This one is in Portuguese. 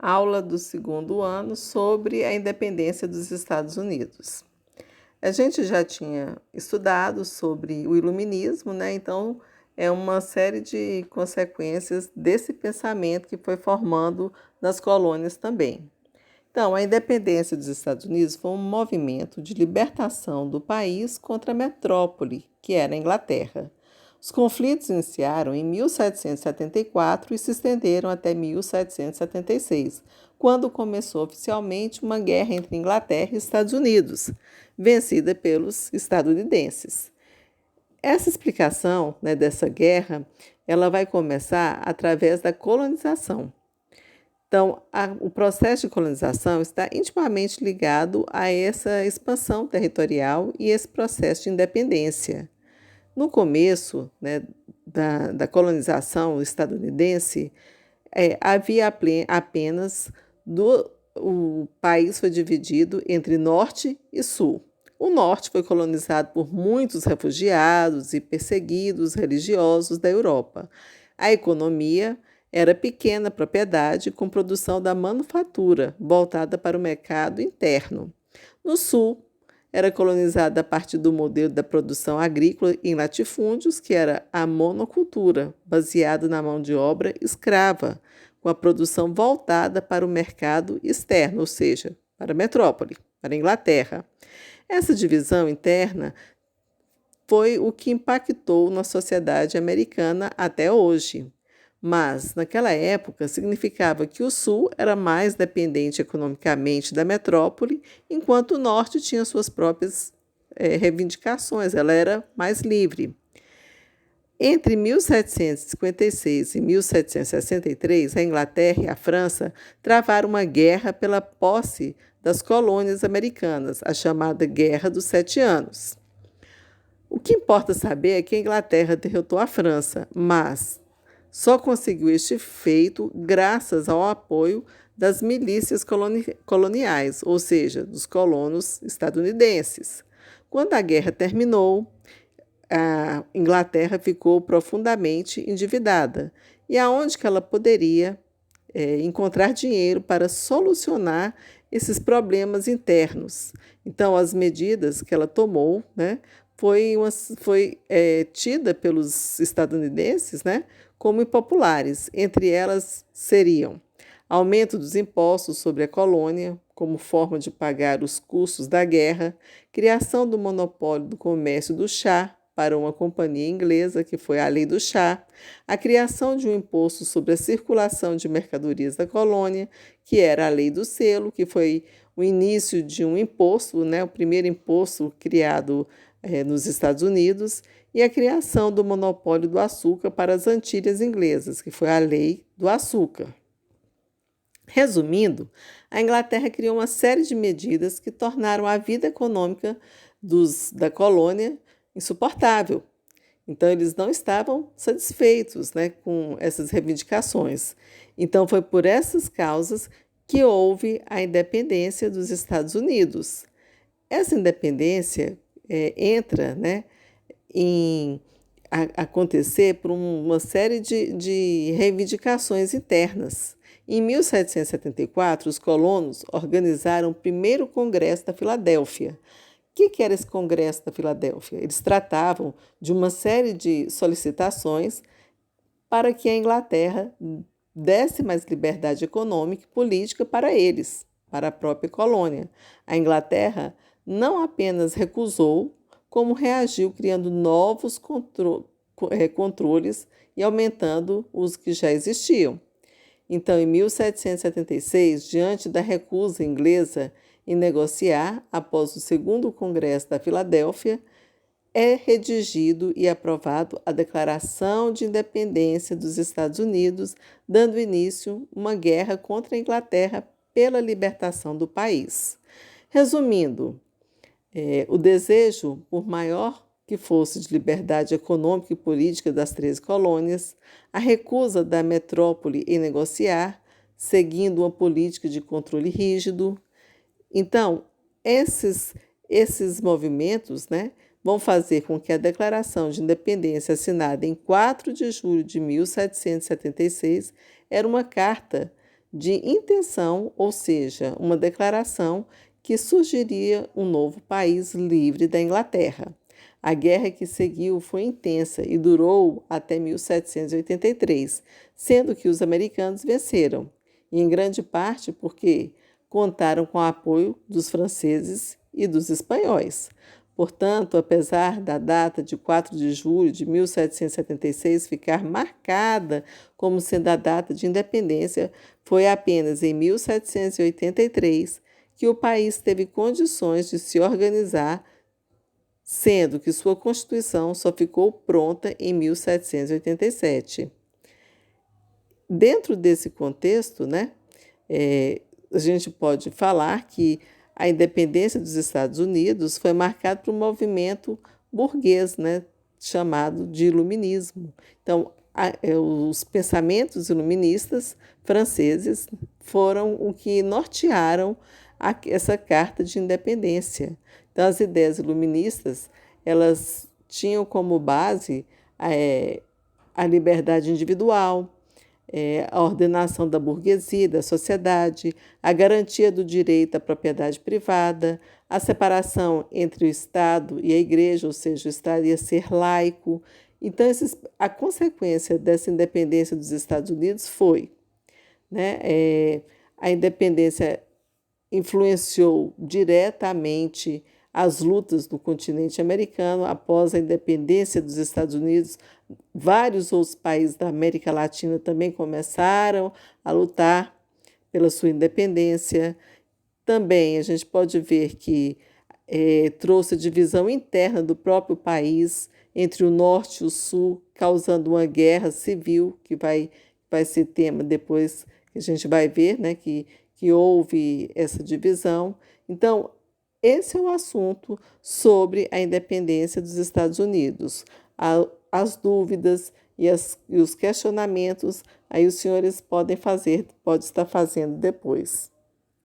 Aula do segundo ano sobre a independência dos Estados Unidos. A gente já tinha estudado sobre o iluminismo, né? Então, é uma série de consequências desse pensamento que foi formando nas colônias também. Então, a independência dos Estados Unidos foi um movimento de libertação do país contra a metrópole, que era a Inglaterra. Os conflitos iniciaram em 1774 e se estenderam até 1776, quando começou oficialmente uma guerra entre Inglaterra e Estados Unidos, vencida pelos estadunidenses. Essa explicação, dessa guerra, ela vai começar através da colonização. Então, o processo de colonização está intimamente ligado a essa expansão territorial e esse processo de independência. No começo, da colonização estadunidense, havia apenas o país foi dividido entre norte e sul. O norte foi colonizado por muitos refugiados e perseguidos religiosos da Europa. A economia era pequena propriedade com produção da manufatura, voltada para o mercado interno. No sul, era colonizada a partir do modelo da produção agrícola em latifúndios, que era a monocultura, baseada na mão de obra escrava, com a produção voltada para o mercado externo, ou seja, para a metrópole, para a Inglaterra. Essa divisão interna foi o que impactou na sociedade americana até hoje. Mas, naquela época, significava que o Sul era mais dependente economicamente da metrópole, enquanto o Norte tinha suas próprias reivindicações, ela era mais livre. Entre 1756 e 1763, a Inglaterra e a França travaram uma guerra pela posse das colônias americanas, a chamada Guerra dos Sete Anos. O que importa saber é que a Inglaterra derrotou a França, mas só conseguiu este feito graças ao apoio das milícias coloniais, ou seja, dos colonos estadunidenses. Quando a guerra terminou, a Inglaterra ficou profundamente endividada. E aonde que ela poderia encontrar dinheiro para solucionar esses problemas internos? Então, as medidas que ela tomou, foi tida pelos estadunidenses, como impopulares. Entre elas seriam aumento dos impostos sobre a colônia, como forma de pagar os custos da guerra, criação do monopólio do comércio do chá para uma companhia inglesa, que foi a Lei do Chá, a criação de um imposto sobre a circulação de mercadorias da colônia, que era a Lei do Selo, que foi o início de um imposto, o primeiro imposto criado nos Estados Unidos, e a criação do monopólio do açúcar para as Antilhas inglesas, que foi a Lei do Açúcar. Resumindo, a Inglaterra criou uma série de medidas que tornaram a vida econômica da colônia insuportável. Então, eles não estavam satisfeitos, com essas reivindicações. Então, foi por essas causas que houve a independência dos Estados Unidos. Essa independência entra, em acontecer por uma série de reivindicações internas. Em 1774, os colonos organizaram o primeiro Congresso da Filadélfia. O que era esse Congresso da Filadélfia? Eles tratavam de uma série de solicitações para que a Inglaterra desse mais liberdade econômica e política para eles, para a própria colônia. A Inglaterra não apenas recusou, como reagiu criando novos controles e aumentando os que já existiam. Então, em 1776, diante da recusa inglesa em negociar, após o segundo Congresso da Filadélfia, é redigido e aprovado a Declaração de Independência dos Estados Unidos, dando início a uma guerra contra a Inglaterra pela libertação do país. Resumindo, o desejo, por maior que fosse, de liberdade econômica e política das 13 colônias, a recusa da metrópole em negociar, seguindo uma política de controle rígido. Então, esses movimentos, vão fazer com que a Declaração de Independência, assinada em 4 de julho de 1776, era uma carta de intenção, ou seja, uma declaração que surgiria um novo país livre da Inglaterra. A guerra que seguiu foi intensa e durou até 1783, sendo que os americanos venceram, e em grande parte porque contaram com o apoio dos franceses e dos espanhóis. Portanto, apesar da data de 4 de julho de 1776 ficar marcada como sendo a data de independência, foi apenas em 1783 que o país teve condições de se organizar, sendo que sua Constituição só ficou pronta em 1787. Dentro desse contexto, né, a gente pode falar que a independência dos Estados Unidos foi marcada por um movimento burguês, né, chamado de iluminismo. Então, os pensamentos iluministas franceses foram o que nortearam essa carta de independência. Então, as ideias iluministas, elas tinham como base a liberdade individual, a ordenação da burguesia, da sociedade, a garantia do direito à propriedade privada, a separação entre o Estado e a Igreja, ou seja, o Estado ia ser laico. Então, a consequência dessa independência dos Estados Unidos foi, né, a independência influenciou diretamente as lutas do continente americano. Após a independência dos Estados Unidos, vários outros países da América Latina também começaram a lutar pela sua independência. Também a gente pode ver que trouxe a divisão interna do próprio país entre o norte e o sul, causando uma guerra civil que vai ser tema depois que a gente vai ver, né, que houve essa divisão. Então, esse é o assunto sobre a independência dos Estados Unidos. As dúvidas e os questionamentos, aí os senhores podem estar fazendo depois.